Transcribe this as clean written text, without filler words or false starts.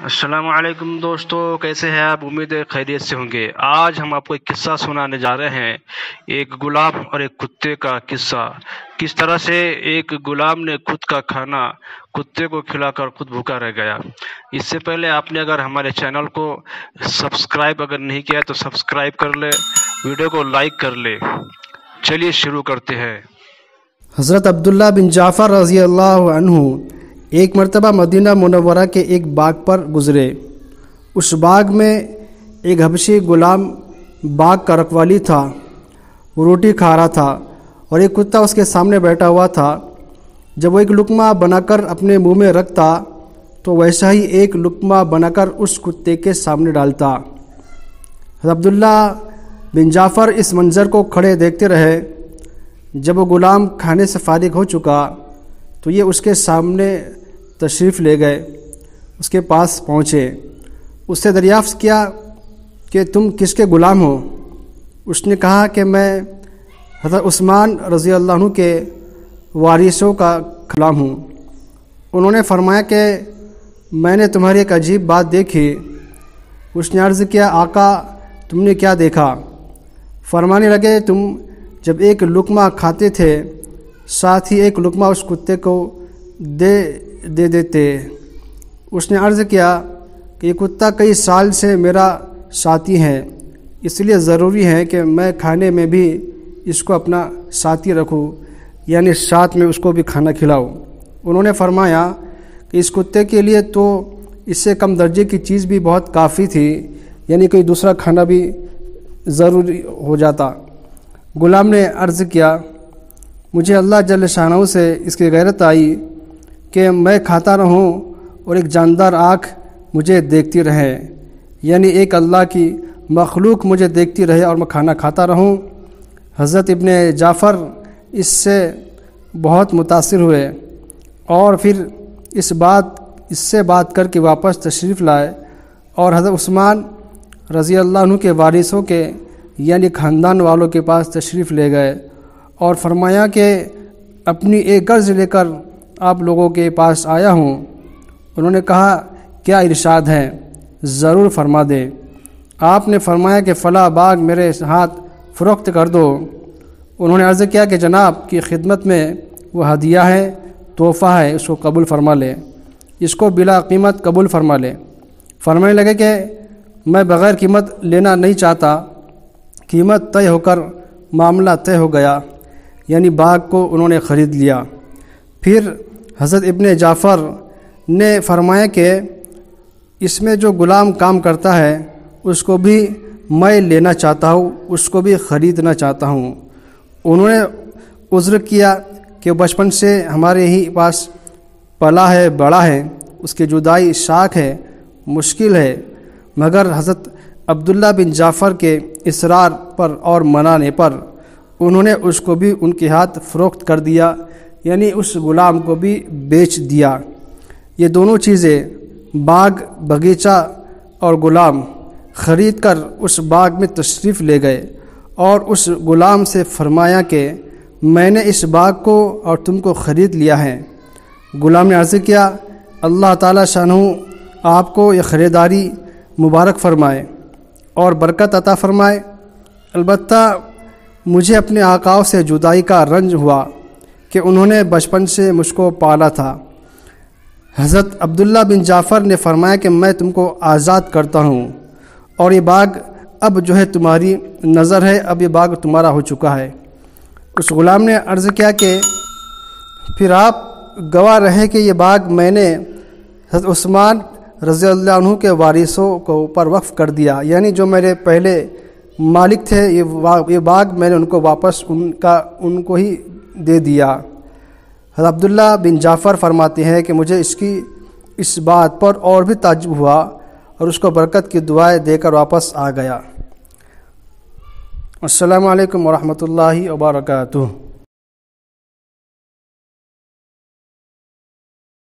السلام علیکم دوستو، کیسے ہیں آپ؟ امید ہے خیریت سے ہوں گے۔ آج ہم آپ کو ایک قصہ سنانے جا رہے ہیں، ایک غلام اور ایک کتے کا قصہ۔ کس طرح سے ایک غلام نے خود کا کھانا کتے کو کھلا کر خود بھوکا رہ گیا۔ اس سے پہلے آپ نے اگر ہمارے چینل کو سبسکرائب اگر نہیں کیا تو سبسکرائب کر لے، ویڈیو کو لائک کر لے۔ چلیے شروع کرتے ہیں۔ حضرت عبداللہ بن جعفر رضی اللہ عنہ ایک مرتبہ مدینہ منورہ کے ایک باغ پر گزرے۔ اس باغ میں ایک حبشی غلام باغ کا رکھوالی تھا۔ وہ روٹی کھا رہا تھا اور ایک کتا اس کے سامنے بیٹھا ہوا تھا۔ جب وہ ایک لقمہ بنا کر اپنے منہ میں رکھتا تو ویسا ہی ایک لقمہ بنا کر اس کتے کے سامنے ڈالتا۔ حضرت عبداللہ بن جعفر اس منظر کو کھڑے دیکھتے رہے۔ جب وہ غلام کھانے سے فارغ ہو چکا تو یہ اس کے سامنے تشریف لے گئے، اس کے پاس پہنچے، اس سے دریافت کیا کہ تم کس کے غلام ہو؟ اس نے کہا کہ میں حضرت عثمان رضی اللہ عنہ کے وارثوں کا غلام ہوں۔ انہوں نے فرمایا کہ میں نے تمہاری ایک عجیب بات دیکھی۔ اس نے عرض کیا آقا تم نے کیا دیکھا؟ فرمانے لگے تم جب ایک لقمہ کھاتے تھے ساتھ ہی ایک لقمہ اس کتے کو دے دیتے۔ اس نے عرض کیا کہ یہ کتا کئی سال سے میرا ساتھی ہے، اس لیے ضروری ہے کہ میں کھانے میں بھی اس کو اپنا ساتھی رکھوں، یعنی ساتھ میں اس کو بھی کھانا کھلاؤں۔ انہوں نے فرمایا کہ اس کتے کے لیے تو اس سے کم درجے کی چیز بھی بہت کافی تھی، یعنی کوئی دوسرا کھانا بھی ضروری ہو جاتا۔ غلام نے عرض کیا مجھے اللہ جل شانہ سے اس کی غیرت آئی کہ میں کھاتا رہوں اور ایک جاندار آنکھ مجھے دیکھتی رہے، یعنی ایک اللہ کی مخلوق مجھے دیکھتی رہے اور میں کھانا کھاتا رہوں۔ حضرت ابن جعفر اس سے بہت متاثر ہوئے اور پھر اس سے بات کر کے واپس تشریف لائے اور حضرت عثمان رضی اللہ عنہ کے وارثوں کے یعنی خاندان والوں کے پاس تشریف لے گئے اور فرمایا کہ اپنی ایک غرض لے کر آپ لوگوں کے پاس آیا ہوں۔ انہوں نے کہا کیا ارشاد ہے؟ ضرور فرما دیں۔ آپ نے فرمایا کہ فلاں باغ میرے ہاتھ فروخت کر دو۔ انہوں نے عرض کیا کہ جناب کی خدمت میں وہ ہدیہ ہے، تحفہ ہے، اس کو قبول فرما لے، اس کو بلا قیمت قبول فرما لے۔ فرمانے لگے کہ میں بغیر قیمت لینا نہیں چاہتا۔ قیمت طے ہو کر معاملہ طے ہو گیا، یعنی باغ کو انہوں نے خرید لیا۔ پھر حضرت ابن جعفر نے فرمایا کہ اس میں جو غلام کام کرتا ہے اس کو بھی میں لینا چاہتا ہوں، اس کو بھی خریدنا چاہتا ہوں۔ انہوں نے عذر کیا کہ بچپن سے ہمارے ہی پاس پلا ہے، بڑا ہے، اس کی جدائی شاک ہے، مشکل ہے، مگر حضرت عبداللہ بن جعفر کے اصرار پر اور منانے پر انہوں نے اس کو بھی ان کے ہاتھ فروخت کر دیا، یعنی اس غلام کو بھی بیچ دیا۔ یہ دونوں چیزیں باغ، باغیچہ اور غلام خرید کر اس باغ میں تشریف لے گئے اور اس غلام سے فرمایا کہ میں نے اس باغ کو اور تم کو خرید لیا ہے۔ غلام نے عرض کیا اللہ تعالی شانہ آپ کو یہ خریداری مبارک فرمائے اور برکت عطا فرمائے۔ البتہ مجھے اپنے آقاؤں سے جدائی کا رنج ہوا کہ انہوں نے بچپن سے مجھ کو پالا تھا۔ حضرت عبداللہ بن جعفر نے فرمایا کہ میں تم کو آزاد کرتا ہوں اور یہ باغ اب جو ہے تمہاری نظر ہے، اب یہ باغ تمہارا ہو چکا ہے۔ اس غلام نے عرض کیا کہ پھر آپ گواہ رہے کہ یہ باغ میں نے حضرت عثمان رضی اللہ عنہ کے وارثوں کو اوپر وقف کر دیا، یعنی جو میرے پہلے مالک تھے یہ باغ میں نے ان کو واپس ان کو ہی دے دیا۔ حضرت عبداللہ بن جعفر فرماتے ہیں کہ مجھے اس بات پر اور بھی تعجب ہوا اور اس کو برکت کی دعائیں دے کر واپس آ گیا۔ السلام علیکم ورحمۃ اللہ وبرکاتہ۔